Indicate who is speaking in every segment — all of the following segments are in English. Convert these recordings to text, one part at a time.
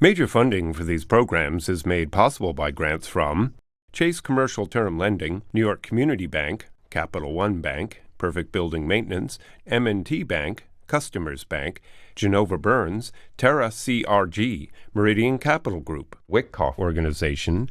Speaker 1: Major funding for these programs is made possible by grants from Chase Commercial Term Lending, New York Community Bank, Capital One Bank, Perfect Building Maintenance, M&T Bank, Customers Bank, Genova Burns, Terra CRG, Meridian Capital Group, Wyckoff Organization.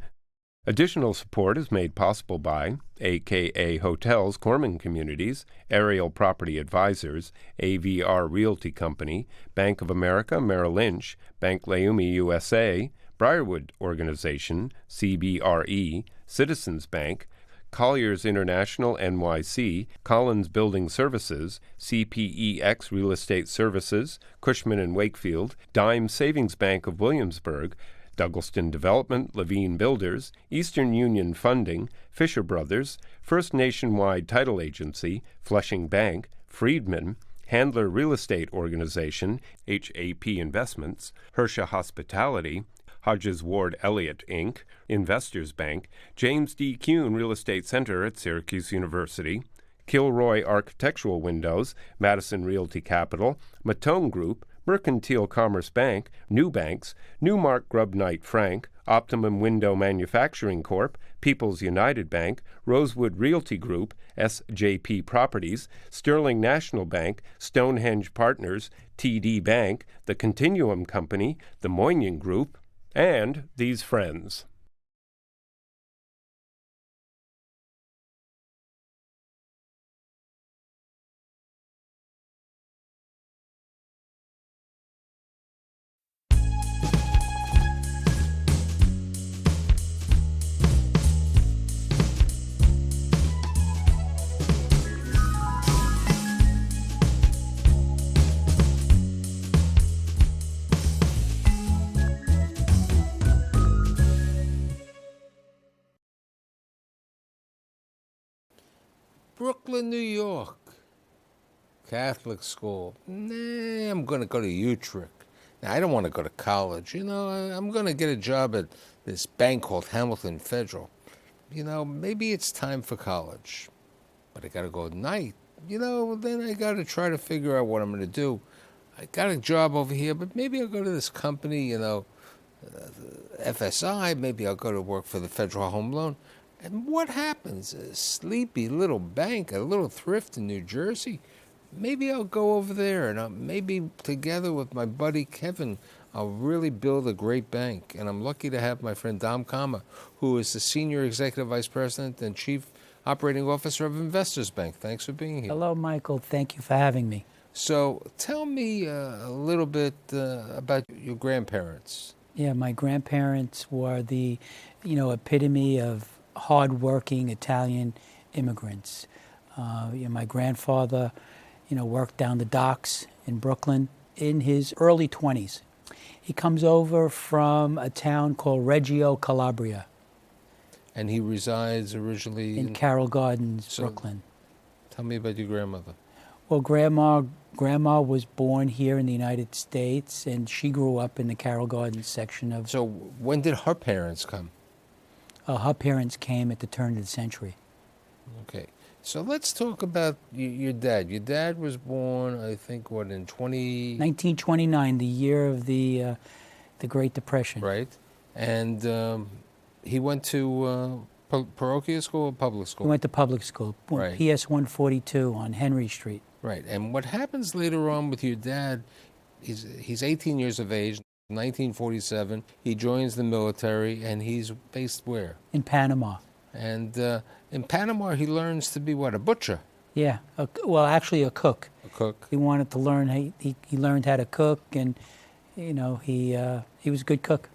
Speaker 1: Additional support is made possible by AKA Hotels Corman Communities, Aerial Property Advisors, AVR Realty Company, Bank of America Merrill Lynch, Bank Leumi USA, Briarwood Organization, CBRE, Citizens Bank, Colliers International NYC, Collins Building Services, CPEX Real Estate Services, Cushman & Wakefield, Dime Savings Bank of Williamsburg, Douglaston Development, Levine Builders, Eastern Union Funding, Fisher Brothers, First Nationwide Title Agency, Flushing Bank, Friedman, Handler Real Estate Organization, HAP Investments, Hersha Hospitality, Hodges Ward Elliott, Inc., Investors Bank, James D. Kuhn Real Estate Center at Syracuse University, Kilroy Architectural Windows, Madison Realty Capital, Matone Group, Mercantile Commerce Bank, New Banks, Newmark Grubb Knight Frank, Optimum Window Manufacturing Corp., People's United Bank, Rosewood Realty Group, SJP Properties, Sterling National Bank, Stonehenge Partners, TD Bank, The Continuum Company, The Moynihan Group, and these friends.
Speaker 2: Brooklyn, New York. Catholic school. Nah, I'm going to go to Utrecht. Now, I don't want to go to college. I'm going to get a job at this bank called Hamilton Federal. Maybe it's time for college. But I got to go at night. Then I got to try to figure out what I'm going to do. I got a job over here, but maybe I'll go to this company, FSI. Maybe I'll go to work for the Federal Home Loan. And what happens? A sleepy little bank, a little thrift in New Jersey. Maybe I'll go over there, and maybe together with my buddy Kevin, I'll really build a great bank. And I'm lucky to have my friend Dom Kama, who is the Senior Executive Vice President and Chief Operating Officer of Investors Bank. Thanks for being here.
Speaker 3: Hello, Michael. Thank you for having me.
Speaker 2: So tell me a little bit about your grandparents.
Speaker 3: Yeah, my grandparents were the, epitome of hard-working Italian immigrants. My grandfather, worked down the docks in Brooklyn in his early 20s. He comes over from a town called Reggio Calabria.
Speaker 2: And he resides originally
Speaker 3: in Carroll Gardens, Brooklyn.
Speaker 2: Tell me about your grandmother.
Speaker 3: Well, Grandma was born here in the United States, and she grew up in the Carroll Gardens section of...
Speaker 2: So when did her parents come?
Speaker 3: Her parents came at the turn of the century.
Speaker 2: Okay. So let's talk about your dad. Your dad was born, I think, in
Speaker 3: 1929, the year of the Great Depression.
Speaker 2: Right. And he went to parochial school or public school?
Speaker 3: He went to public school,
Speaker 2: right.
Speaker 3: PS 142 on Henry Street.
Speaker 2: Right. And what happens later on with your dad, he's 18 years of age. 1947, he joins the military, and he's based where?
Speaker 3: In Panama.
Speaker 2: And in Panama, he learns to be what, a butcher?
Speaker 3: Yeah, actually a cook.
Speaker 2: A cook.
Speaker 3: He wanted to learn. He learned how to cook, and he was a good cook.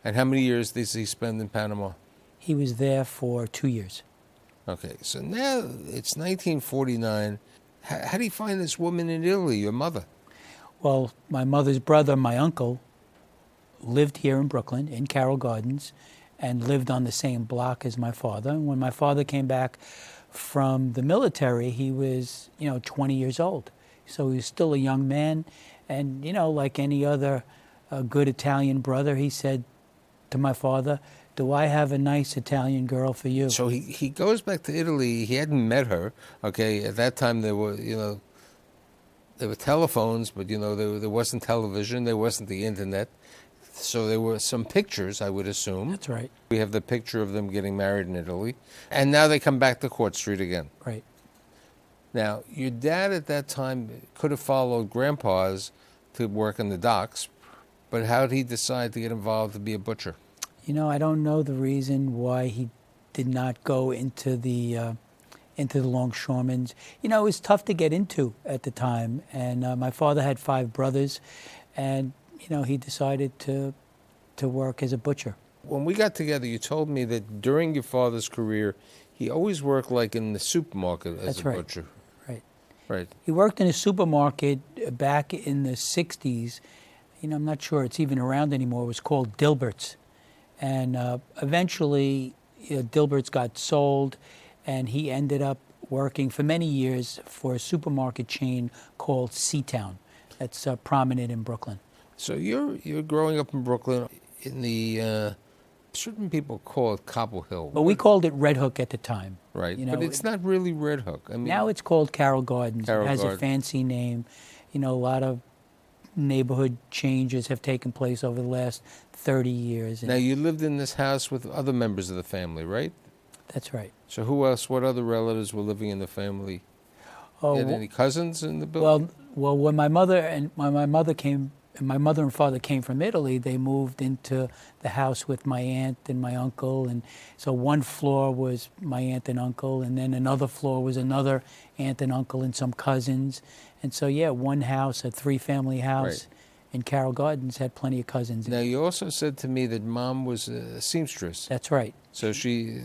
Speaker 2: And how many years did he spend in Panama?
Speaker 3: He was there for 2 years.
Speaker 2: Okay, so now it's 1949. How do you find this woman in Italy, your mother?
Speaker 3: Well, my mother's brother, my uncle, lived here in Brooklyn, in Carroll Gardens, and lived on the same block as my father. And when my father came back from the military, he was, 20 years old. So he was still a young man. And, like any other good Italian brother, he said to my father, "Do I have a nice Italian girl for you?"
Speaker 2: So he goes back to Italy. He hadn't met her. Okay, at that time there were, there were telephones, but, there wasn't television. There wasn't the internet. So there were some pictures, I would assume.
Speaker 3: That's right.
Speaker 2: We have the picture of them getting married in Italy. And now they come back to Court Street again.
Speaker 3: Right.
Speaker 2: Now, your dad at that time could have followed Grandpa's to work in the docks, but how did he decide to get involved to be a butcher?
Speaker 3: You know, I don't know the reason why he did not go into the longshoremen's. You know, it was tough to get into at the time, and my father had 5 brothers, and you know, he decided to work as a butcher.
Speaker 2: When we got together, you told me that during your father's career, he always worked like in the supermarket as
Speaker 3: That's
Speaker 2: a
Speaker 3: right.
Speaker 2: butcher.
Speaker 3: Right.
Speaker 2: Right.
Speaker 3: He worked in a supermarket back in the 60s. You know, I'm not sure it's even around anymore. It was called Dilbert's. And eventually, Dilbert's got sold, and he ended up working for many years for a supermarket chain called Seatown. That's prominent in Brooklyn.
Speaker 2: So you're growing up in Brooklyn in the certain people call it Cobble Hill.
Speaker 3: But we called it Red Hook at the time.
Speaker 2: Right,
Speaker 3: You know,
Speaker 2: but it's not really Red Hook. I mean,
Speaker 3: now it's called Carroll Gardens.
Speaker 2: Carroll
Speaker 3: It has a
Speaker 2: Gardens.
Speaker 3: fancy name. You know, a lot of neighborhood changes have taken place over the last 30 years. And
Speaker 2: now you lived in this house with other members of the family, right?
Speaker 3: that's right.
Speaker 2: So who else? What other relatives were living in the family?
Speaker 3: Oh,
Speaker 2: Had any cousins in the building?
Speaker 3: well, when my mother and my mother and father came from Italy, they moved into the house with my aunt and my uncle, and so one floor was my aunt and uncle, and then another floor was another aunt and uncle and some cousins, and so yeah, one house, a 3-family house,
Speaker 2: Right.
Speaker 3: in Carroll Gardens had plenty of cousins.
Speaker 2: Now you also said to me that Mom was a seamstress.
Speaker 3: That's right.
Speaker 2: So she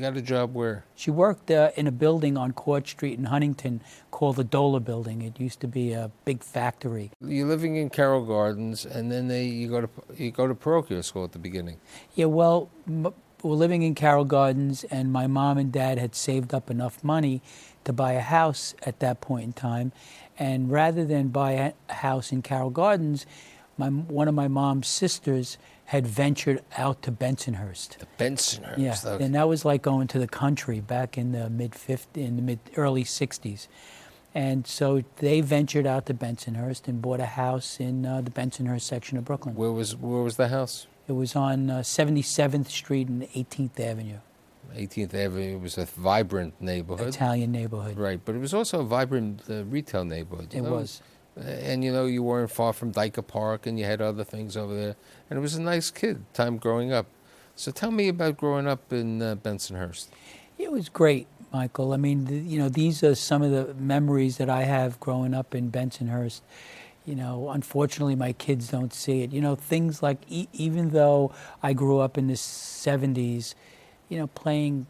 Speaker 2: got a job where?
Speaker 3: She worked in a building on Court Street in Huntington called the Dola Building. It used to be a big factory.
Speaker 2: You're living in Carroll Gardens, and then you go to parochial school at the beginning.
Speaker 3: Yeah, well, we're living in Carroll Gardens, and my mom and dad had saved up enough money to buy a house at that point in time. And rather than buy a house in Carroll Gardens, one of my mom's sisters had ventured out to Bensonhurst.
Speaker 2: The Bensonhurst.
Speaker 3: Yeah,
Speaker 2: Okay.
Speaker 3: and that was like going to the country back in the early 60s. And so they ventured out to Bensonhurst and bought a house in the Bensonhurst section of Brooklyn.
Speaker 2: Where was the house?
Speaker 3: It was on 77th Street and 18th Avenue,
Speaker 2: 18th Avenue. It was a vibrant neighborhood.
Speaker 3: Italian neighborhood.
Speaker 2: Right, but it was also a vibrant retail neighborhood.
Speaker 3: It was.
Speaker 2: And you weren't far from Dyker Park, and you had other things over there. And it was a nice time growing up. So tell me about growing up in Bensonhurst.
Speaker 3: It was great, Michael. I mean, these are some of the memories that I have growing up in Bensonhurst. You know, unfortunately, my kids don't see it. You know, things like, even though I grew up in the 70s, playing,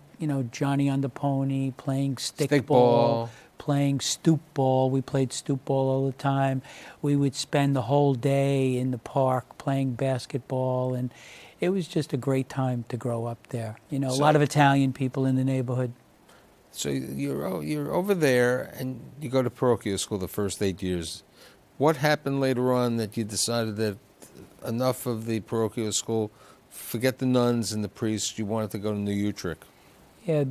Speaker 3: Johnny on the Pony, playing stickball, playing stoop ball. We played stoop ball all the time. We would spend the whole day in the park playing basketball, and it was just a great time to grow up there. You know, a lot of Italian people in the neighborhood.
Speaker 2: So you're over there, and you go to parochial school the first 8 years. What happened later on that you decided that enough of the parochial school, forget the nuns and the priests, you wanted to go to New Utrecht?
Speaker 3: Yeah,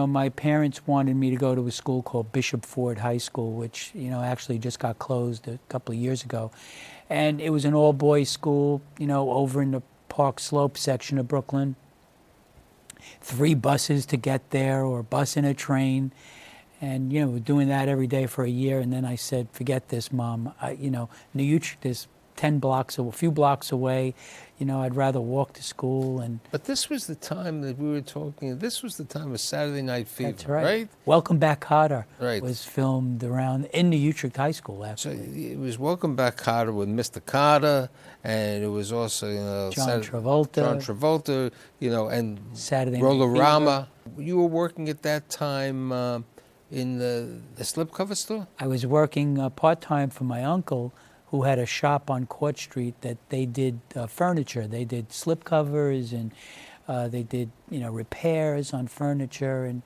Speaker 3: my parents wanted me to go to a school called Bishop Ford High School, which, actually just got closed a couple of years ago. And it was an all-boys school, over in the Park Slope section of Brooklyn. 3 buses to get there, or a bus and a train. And, we're doing that every day for a year. And then I said, forget this, Mom. New Utrecht is a few blocks away. I'd rather walk to school.
Speaker 2: But this was the time that we were talking. This was the time of Saturday Night Fever,
Speaker 3: That's right. Welcome Back, Kotter was filmed in New Utrecht High School, actually.
Speaker 2: So it was Welcome Back, Kotter with Mr. Kotter, and it was also
Speaker 3: John Travolta,
Speaker 2: and
Speaker 3: Saturday Night
Speaker 2: Rollerama. You were working at that time in the slipcover store?
Speaker 3: I was working part-time for my uncle, who had a shop on Court Street that they did furniture. They did slipcovers, and they did, repairs on furniture. And,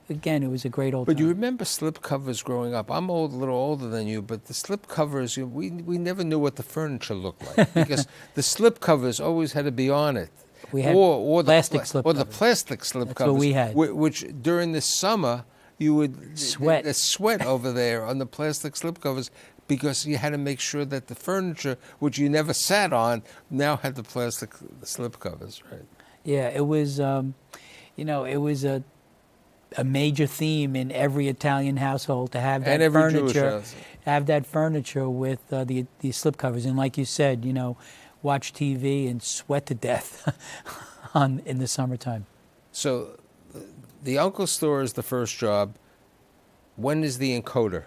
Speaker 3: again, it was a great old
Speaker 2: But
Speaker 3: time.
Speaker 2: you remember slipcovers growing up. I'm a little older than you, but the slipcovers, we never knew what the furniture looked like because the slipcovers always had to be on it.
Speaker 3: We had
Speaker 2: or
Speaker 3: plastic slip
Speaker 2: Or the
Speaker 3: covers.
Speaker 2: plastic slip
Speaker 3: That's
Speaker 2: covers.
Speaker 3: what we had.
Speaker 2: Which during the summer, you would
Speaker 3: Sweat.
Speaker 2: the sweat over there on the plastic slip covers. because you had to make sure that the furniture, which you never sat on, now had the plastic slip covers, right?
Speaker 3: Yeah, it was, it was a major theme in every Italian household to have that
Speaker 2: And every Jewish
Speaker 3: furniture,
Speaker 2: house.
Speaker 3: have that furniture with the slip covers. And like you said, watch TV and sweat to death in the summertime.
Speaker 2: So the Uncle store is the first job. When is the encoder?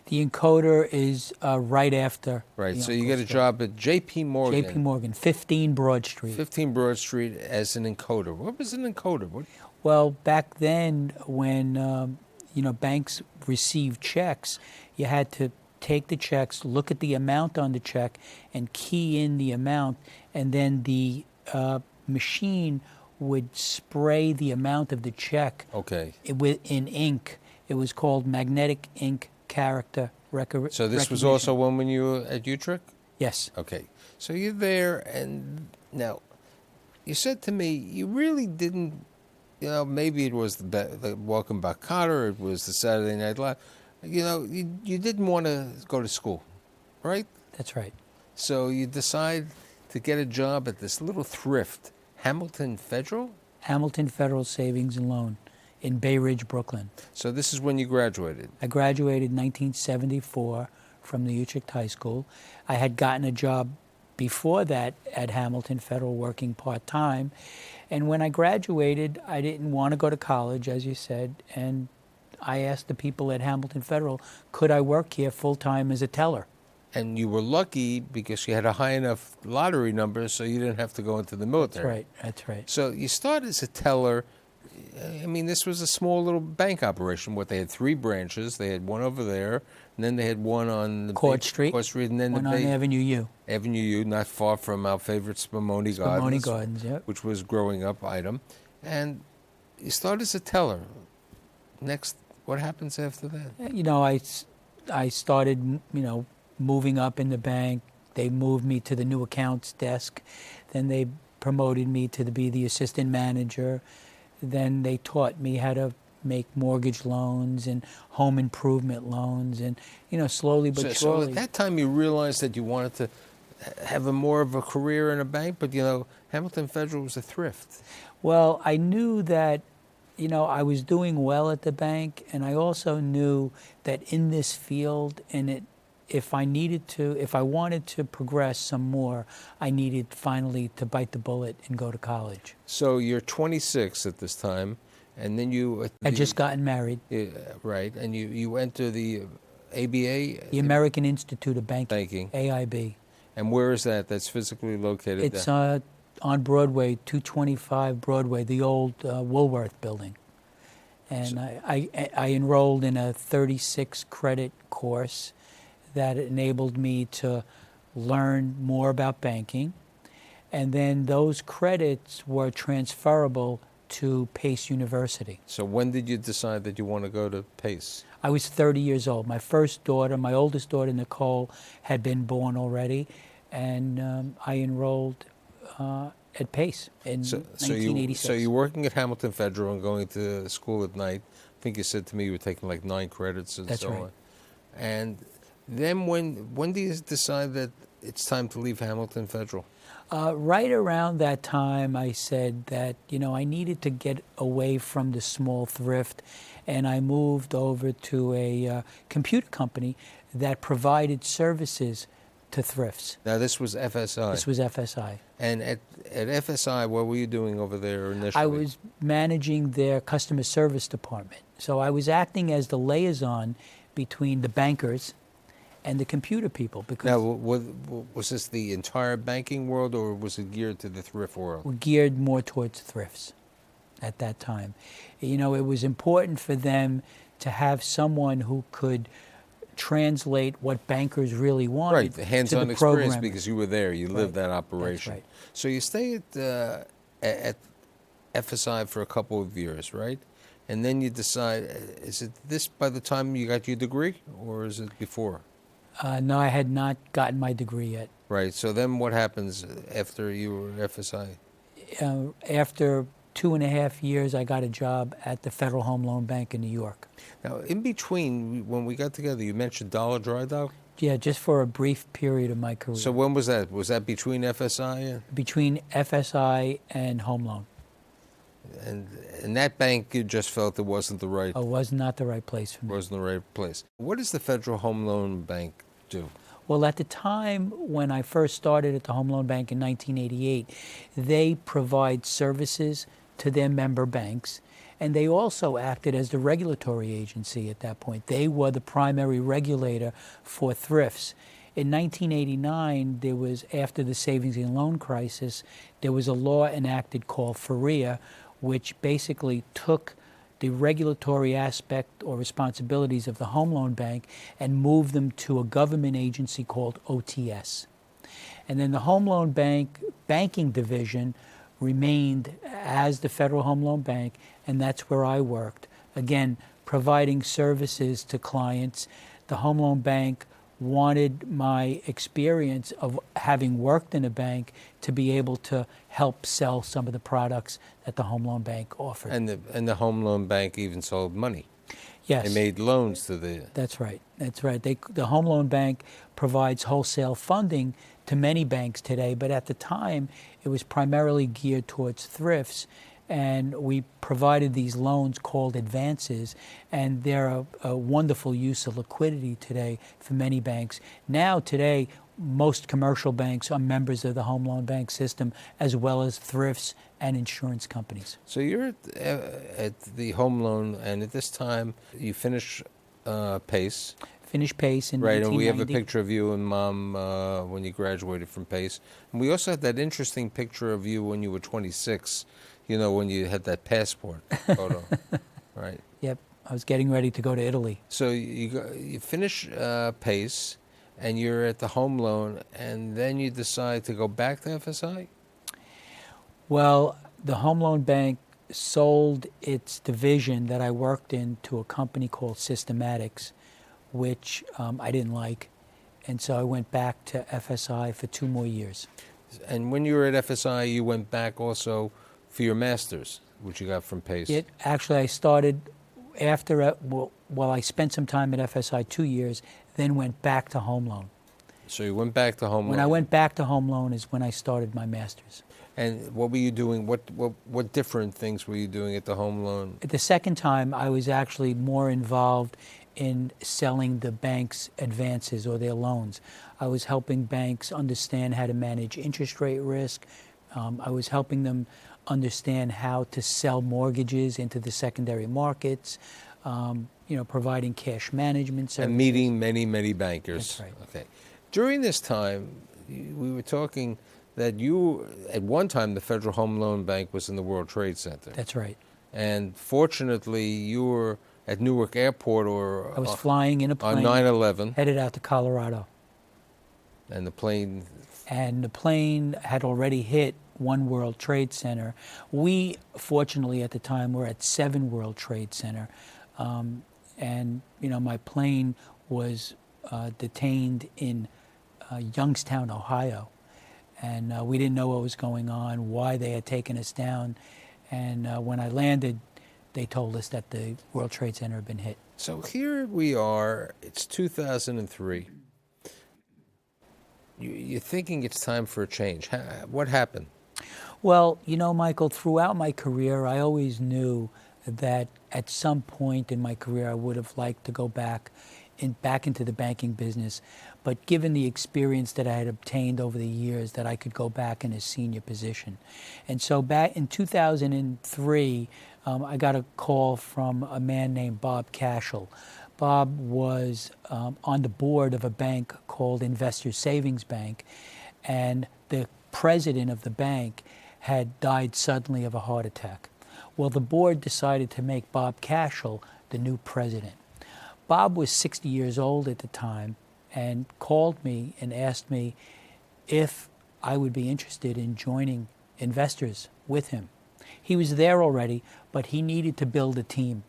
Speaker 3: The encoder is right after.
Speaker 2: Right,
Speaker 3: the
Speaker 2: so you
Speaker 3: Uncle
Speaker 2: get a
Speaker 3: store.
Speaker 2: job at J.P. Morgan.
Speaker 3: J.P. Morgan, 15 Broad Street.
Speaker 2: 15 Broad Street as an encoder. What was an encoder? What?
Speaker 3: Well, back then, when banks received checks, you had to take the checks, look at the amount on the check, and key in the amount, and then the machine would spray the amount of the check
Speaker 2: Okay.
Speaker 3: in ink. It was called magnetic ink character record.
Speaker 2: So this was also when you were at Utrecht?
Speaker 3: Yes.
Speaker 2: Okay. So you're there, and now you said to me you really didn't, maybe it was the Welcome Back Kotter, it was the Saturday Night Live. You didn't want to go to school, right?
Speaker 3: That's right.
Speaker 2: So you decide to get a job at this little thrift, Hamilton Federal?
Speaker 3: Hamilton Federal Savings and Loan in Bay Ridge, Brooklyn.
Speaker 2: So this is when you graduated.
Speaker 3: I graduated in 1974 from the Utrecht High School. I had gotten a job before that at Hamilton Federal working part-time. And when I graduated, I didn't want to go to college, as you said, and I asked the people at Hamilton Federal, could I work here full-time as a teller?
Speaker 2: And you were lucky because you had a high enough lottery number so you didn't have to go into the military.
Speaker 3: That's right.
Speaker 2: So you start as a teller. I mean, this was a small little bank operation. They had 3 branches. They had one over there, and then they had one on the
Speaker 3: Court Street,
Speaker 2: and then
Speaker 3: one on Avenue U.
Speaker 2: Avenue U, not far from our favorite Spumoni Gardens.
Speaker 3: Spumoni Gardens, yep.
Speaker 2: Which was growing up item. And you start as a teller. Next, what happens after that?
Speaker 3: I started, moving up in the bank. They moved me to the new accounts desk. Then they promoted me to be the assistant manager. Then they taught me how to make mortgage loans and home improvement loans, and slowly but surely.
Speaker 2: So at that time, you realized that you wanted to have more of a career in a bank, but Hamilton Federal was a thrift.
Speaker 3: Well, I knew that I was doing well at the bank, and I also knew that in this field, if I wanted to progress some more, I needed finally to bite the bullet and go to college.
Speaker 2: So you're 26 at this time, and then you...
Speaker 3: I'd just gotten married.
Speaker 2: Right, and you enter the ABA?
Speaker 3: The American Institute of Banking.
Speaker 2: Banking.
Speaker 3: AIB.
Speaker 2: And where is that? That's physically located
Speaker 3: It's on Broadway, 225 Broadway, the old Woolworth building. And I enrolled in a 36-credit course that enabled me to learn more about banking. And then those credits were transferable to Pace University.
Speaker 2: So when did you decide that you want to go to Pace?
Speaker 3: I was 30 years old. My first daughter, my oldest daughter, Nicole, had been born already. And I enrolled at Pace in 1986.
Speaker 2: So you're working at Hamilton Federal and going to school at night. I think you said to me you were taking like 9 credits and
Speaker 3: That's
Speaker 2: so
Speaker 3: right.
Speaker 2: on. And then when do you decide that it's time to leave Hamilton Federal?
Speaker 3: Right around that time, I said that, I needed to get away from the small thrift, and I moved over to a computer company that provided services to thrifts.
Speaker 2: Now, this was FSI.
Speaker 3: This was FSI.
Speaker 2: And at FSI, what were you doing over there initially?
Speaker 3: I was managing their customer service department. So I was acting as the liaison between the bankers and the computer people. Because
Speaker 2: now, was this the entire banking world, or was it geared to the thrift world?
Speaker 3: we're geared more towards thrifts at that time. It was important for them to have someone who could translate what bankers really wanted.
Speaker 2: Right, the hands-on
Speaker 3: to the
Speaker 2: experience,
Speaker 3: programming.
Speaker 2: because you were there, you lived that operation.
Speaker 3: That's right.
Speaker 2: So you stay at FSI for a couple of years, right? And then you decide, is it this by the time you got your degree, or is it before?
Speaker 3: No, I had not gotten my degree yet.
Speaker 2: Right, so then what happens after you were at FSI?
Speaker 3: After 2.5 years, I got a job at the Federal Home Loan Bank in New York.
Speaker 2: Now, in between, when we got together, you mentioned Dollar Dry Dock?
Speaker 3: Yeah, just for a brief period of my career.
Speaker 2: So when was that? Was that between FSI
Speaker 3: Between FSI and Home Loan.
Speaker 2: and that bank? You just felt it wasn't the right
Speaker 3: Was not the right place for me.
Speaker 2: wasn't the right place. What does the Federal Home Loan Bank do?
Speaker 3: Well, at the time when I first started at the Home Loan Bank in 1988, they provide services to their member banks, and they also acted as the regulatory agency at that point. They were the primary regulator for thrifts. In 1989, there was, after the savings and loan crisis, there was a law enacted called FARIA, which basically took the regulatory aspect or responsibilities of the Home Loan Bank and moved them to a government agency called OTS. And then the Home Loan Bank banking division remained as the Federal Home Loan Bank, and that's where I worked. Again, providing services to clients. The Home Loan Bank wanted my experience of having worked in a bank to be able to help sell some of the products that the Home Loan Bank offered.
Speaker 2: And the Home Loan Bank even sold money.
Speaker 3: Yes.
Speaker 2: They made loans to the.
Speaker 3: That's right. That's right. The Home Loan Bank provides wholesale funding to many banks today, but at the time it was primarily geared towards thrifts, and we provided these loans called advances, and they're a wonderful use of liquidity today for many banks. Now, today, most commercial banks are members of the Home Loan Bank system, as well as thrifts and insurance companies.
Speaker 2: So you're at the Home Loan, and at this time you finish PACE.
Speaker 3: Finished PACE in
Speaker 2: Right,
Speaker 3: 1990.
Speaker 2: and we have a picture of you and Mom when you graduated from PACE. And we also had that interesting picture of you when you were 26, you know, when you had that passport photo, right?
Speaker 3: Yep, I was getting ready to go to Italy.
Speaker 2: So you finish PACE, and you're at the Home Loan, and then you decide to go back to FSI?
Speaker 3: Well, the Home Loan Bank sold its division that I worked in to a company called Systematics, which I didn't like. And so I went back to FSI for 2 more years.
Speaker 2: And when you were at FSI, you went back also for your master's, which you got from PACE.
Speaker 3: Actually, I started after, well, I spent some time at FSI 2 years, then went back to Home Loan.
Speaker 2: So you went back to Home Loan.
Speaker 3: When I went back to Home Loan is when I started my master's.
Speaker 2: And what were you doing? What different things were you doing at the Home Loan?
Speaker 3: At the second time, I was actually more involved in selling the bank's advances or their loans. I was helping banks understand how to manage interest rate risk. I was helping them understand how to sell mortgages into the secondary markets, providing cash management services.
Speaker 2: And meeting many, many bankers.
Speaker 3: That's right.
Speaker 2: Okay. During this time, we were talking that you, at one time, the Federal Home Loan Bank was in the World Trade Center.
Speaker 3: That's right.
Speaker 2: And fortunately, you were at Newark Airport
Speaker 3: I was flying in a plane
Speaker 2: on 9/11,
Speaker 3: headed out to Colorado.
Speaker 2: and the plane.
Speaker 3: And the plane had already hit one World Trade Center. We, fortunately, at the time, were at 7 World Trade Center. And, my plane was detained in Youngstown, Ohio. And we didn't know what was going on, why they had taken us down. And when I landed, they told us that the World Trade Center had been hit.
Speaker 2: So here we are. It's 2003. You're thinking it's time for a change. What happened?
Speaker 3: Well, Michael, throughout my career, I always knew that at some point in my career, I would have liked to go back into the banking business. But given the experience that I had obtained over the years, that I could go back in a senior position. And so back in 2003, I got a call from a man named Bob Cashel. Bob was on the board of a bank called Investors Savings Bank, and the president of the bank had died suddenly of a heart attack. Well, the board decided to make Bob Cashel the new president. Bob was 60 years old at the time and called me and asked me if I would be interested in joining Investors with him. He was there already, but he needed to build a team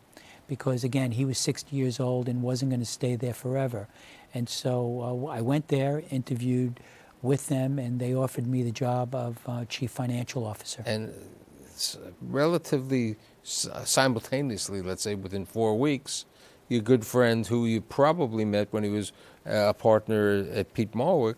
Speaker 3: because, again, he was 60 years old and wasn't going to stay there forever. And so I went there, interviewed with them, and they offered me the job of Chief Financial Officer.
Speaker 2: And relatively simultaneously, let's say within 4 weeks, your good friend who you probably met when he was a partner at Pete Marwick,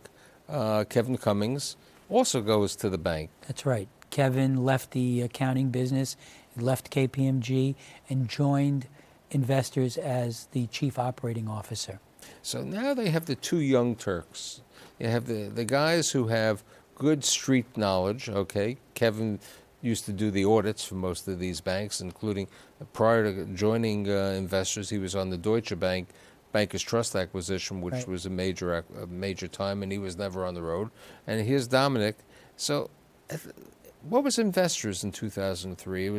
Speaker 2: Kevin Cummings, also goes to the bank.
Speaker 3: That's right. Kevin left the accounting business, left KPMG, and joined Investors as the chief operating officer.
Speaker 2: So now they have the two young Turks. You have the guys who have good street knowledge, okay? Kevin used to do the audits for most of these banks, including prior to joining Investors, he was on the Deutsche Bank Bankers Trust acquisition, which
Speaker 3: Right.
Speaker 2: was a major time, and he was never on the road. And here's Dominic. So what was Investors in 2003? It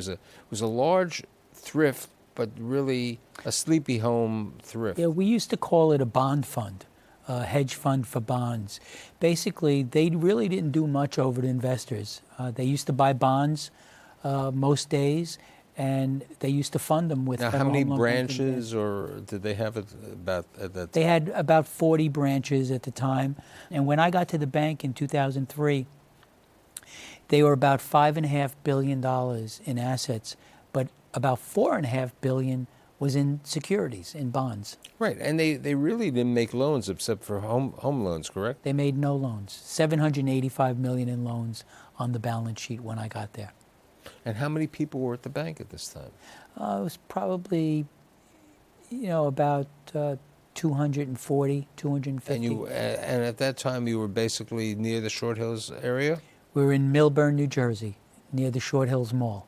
Speaker 2: was a large thrift, but really a sleepy home thrift.
Speaker 3: Yeah, we used to call it a bond fund, a hedge fund for bonds. Basically, they really didn't do much over to Investors. They used to buy bonds most days, and they used to fund them with
Speaker 2: Now, how
Speaker 3: Federal
Speaker 2: many
Speaker 3: Home Loan Bank advances.
Speaker 2: branches, or did they have it about at that
Speaker 3: They
Speaker 2: time?
Speaker 3: had about 40 branches at the time. And when I got to the bank in 2003, they were about $5.5 billion in assets, but about $4.5 billion was in securities, in bonds.
Speaker 2: Right, and they really didn't make loans except for home loans, correct?
Speaker 3: They made no loans. $785 million in loans on the balance sheet when I got there.
Speaker 2: And how many people were at the bank at this time?
Speaker 3: It was probably, about 240, 250.
Speaker 2: And at that time you were basically near the Short Hills area?
Speaker 3: We were in Millburn, New Jersey, near the Short Hills Mall.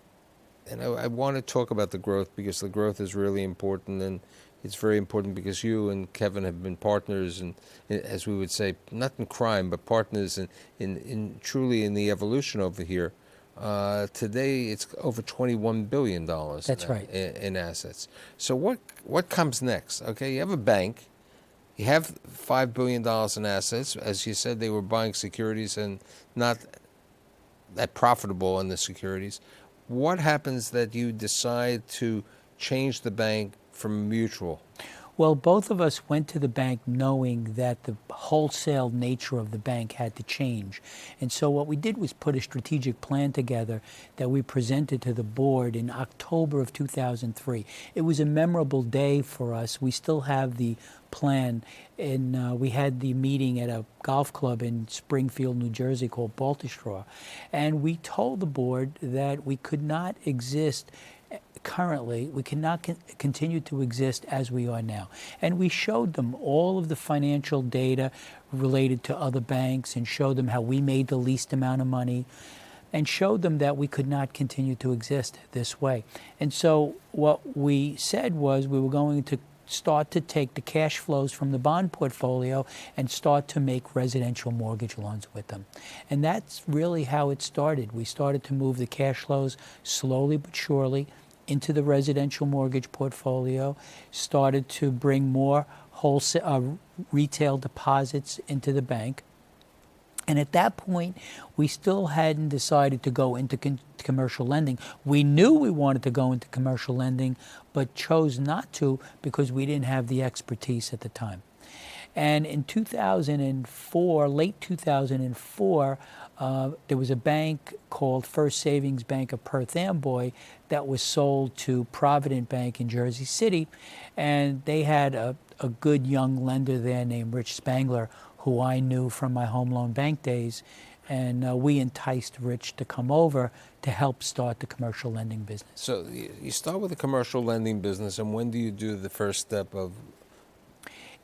Speaker 2: And I want to talk about the growth, because the growth is really important, and it's very important because you and Kevin have been partners, and as we would say, not in crime, but partners in truly in the evolution over here. Today, it's over $21 billion.
Speaker 3: That's right.
Speaker 2: In assets. So what comes next? Okay, you have a bank. You have $5 billion in assets. As you said, they were buying securities and not that profitable in the securities. What happens that you decide to change the bank from mutual?
Speaker 3: Well, both of us went to the bank knowing that the wholesale nature of the bank had to change. And so what we did was put a strategic plan together that we presented to the board in October of 2003. It was a memorable day for us. We still have the plan. And we had the meeting at a golf club in Springfield, New Jersey called Baltusrol. And we told the board that we could not exist currently, we cannot continue to exist as we are now. And we showed them all of the financial data related to other banks, and showed them how we made the least amount of money, and showed them that we could not continue to exist this way. And so what we said was we were going to start to take the cash flows from the bond portfolio and start to make residential mortgage loans with them. And that's really how it started. We started to move the cash flows slowly but surely into the residential mortgage portfolio, started to bring more wholesale retail deposits into the bank. And at that point, we still hadn't decided to go into commercial lending. We knew we wanted to go into commercial lending, but chose not to because we didn't have the expertise at the time. And in 2004, late 2004, there was a bank called First Savings Bank of Perth Amboy that was sold to Provident Bank in Jersey City. And they had a good young lender there named Rich Spangler, who I knew from my home loan bank days. And we enticed Rich to come over to help start the commercial lending business.
Speaker 2: So you start with the commercial lending business, and when do you do the first step of?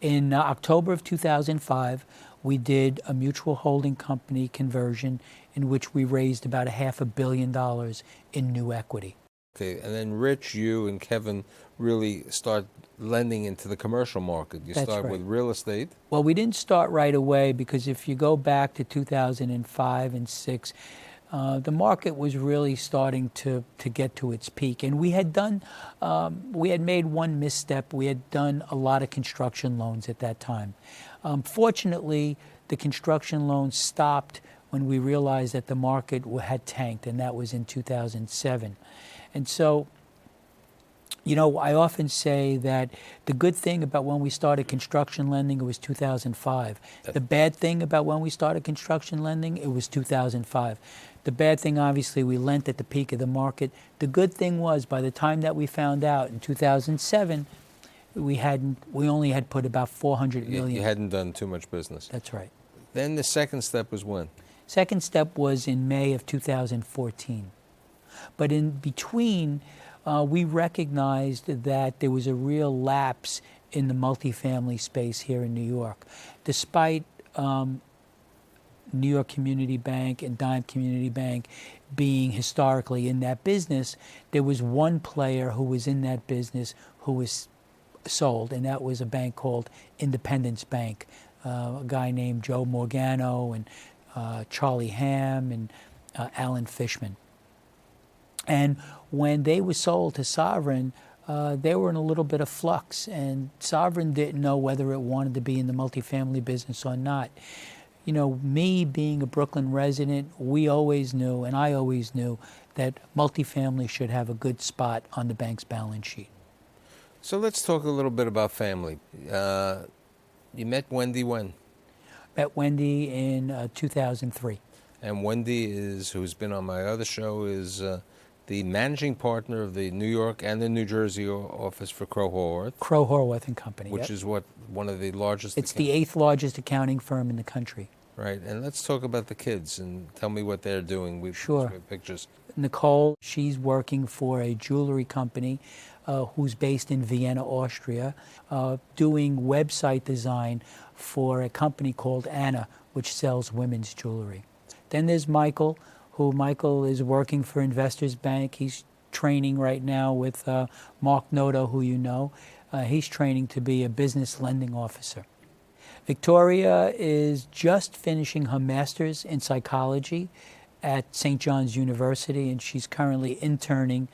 Speaker 3: In October of 2005, we did a mutual holding company conversion in which we raised about $500 million in new equity.
Speaker 2: Okay, and then Rich, you, and Kevin really start lending into the commercial market. You
Speaker 3: That's
Speaker 2: start
Speaker 3: right.
Speaker 2: with real estate.
Speaker 3: Well, we didn't start right away because if you go back to 2005 and 6, the market was really starting to get to its peak. And we had made one misstep. We had done a lot of construction loans at that time. Fortunately, the construction loans stopped when we realized that the market had tanked, and that was in 2007. And so, I often say that the good thing about when we started construction lending, it was 2005. The bad thing about when we started construction lending, it was 2005. The bad thing, obviously, we lent at the peak of the market. The good thing was, by the time that we found out in 2007, We only had put about 400 million.
Speaker 2: You hadn't done too much business.
Speaker 3: That's right.
Speaker 2: Then the second step was when?
Speaker 3: Second step was in May of 2014. But in between, we recognized that there was a real lapse in the multifamily space here in New York. Despite New York Community Bank and Dime Community Bank being historically in that business, there was one player who was in that business who was sold, and that was a bank called Independence Bank. A guy named Joe Morgano and Charlie Ham and Alan Fishman. And when they were sold to Sovereign, they were in a little bit of flux, and Sovereign didn't know whether it wanted to be in the multifamily business or not. You know, me being a Brooklyn resident, we always knew, and I always knew, that multifamily should have a good spot on the bank's balance sheet.
Speaker 2: So let's talk a little bit about family. You met Wendy when?
Speaker 3: Met Wendy in 2003.
Speaker 2: And Wendy who's been on my other show, is the managing partner of the New York and the New Jersey office for Crowe Horwath.
Speaker 3: Crowe Horwath and Company.
Speaker 2: Which is what, one of the largest?
Speaker 3: It's the 8th largest accounting firm in the country.
Speaker 2: Right, and let's talk about the kids and tell me what they're doing.
Speaker 3: Sure.
Speaker 2: Pictures.
Speaker 3: Nicole, she's working for a jewelry company who's based in Vienna, Austria, doing website design for a company called Anna, which sells women's jewelry. Then there's Michael, Michael is working for Investors Bank. He's training right now with Mark Noto, who you know. He's training to be a business lending officer. Victoria is just finishing her master's in psychology at St. John's University, and she's currently interning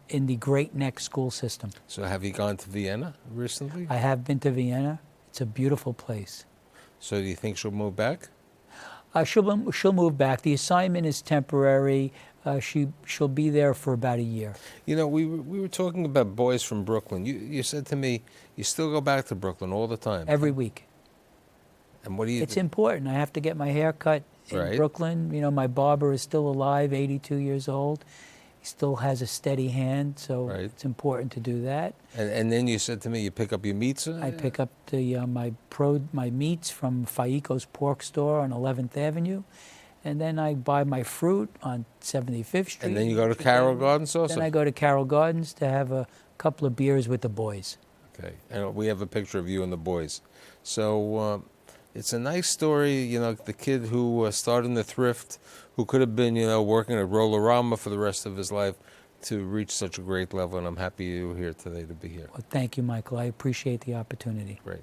Speaker 3: in the Great Neck school system.
Speaker 2: So have you gone to Vienna recently?
Speaker 3: I have been to Vienna. It's a beautiful place.
Speaker 2: So do you think she'll move back?
Speaker 3: She'll move back. The assignment is temporary. She'll be there for about a year.
Speaker 2: You know, we were talking about boys from Brooklyn. You said to me, you still go back to Brooklyn all the time.
Speaker 3: Every week.
Speaker 2: And what do you?
Speaker 3: It's important. I have to get my hair cut in Brooklyn. You know, my barber is still alive, 82 years old. He still has a steady hand, so it's important to do that.
Speaker 2: And then you said to me, you pick up your meats?
Speaker 3: I pick up my meats from Faiko's Pork Store on 11th Avenue, and then I buy my fruit on 75th Street.
Speaker 2: And then you go to Carroll Gardens also?
Speaker 3: Then I go to Carroll Gardens to have a couple of beers with the boys.
Speaker 2: Okay, and we have a picture of you and the boys. So it's a nice story, you know, the kid who started in the thrift, who could have been, you know, working at Rollerama for the rest of his life, to reach such a great level, and I'm happy you were here today to be here.
Speaker 3: Well, thank you, Michael. I appreciate the opportunity.
Speaker 2: Great.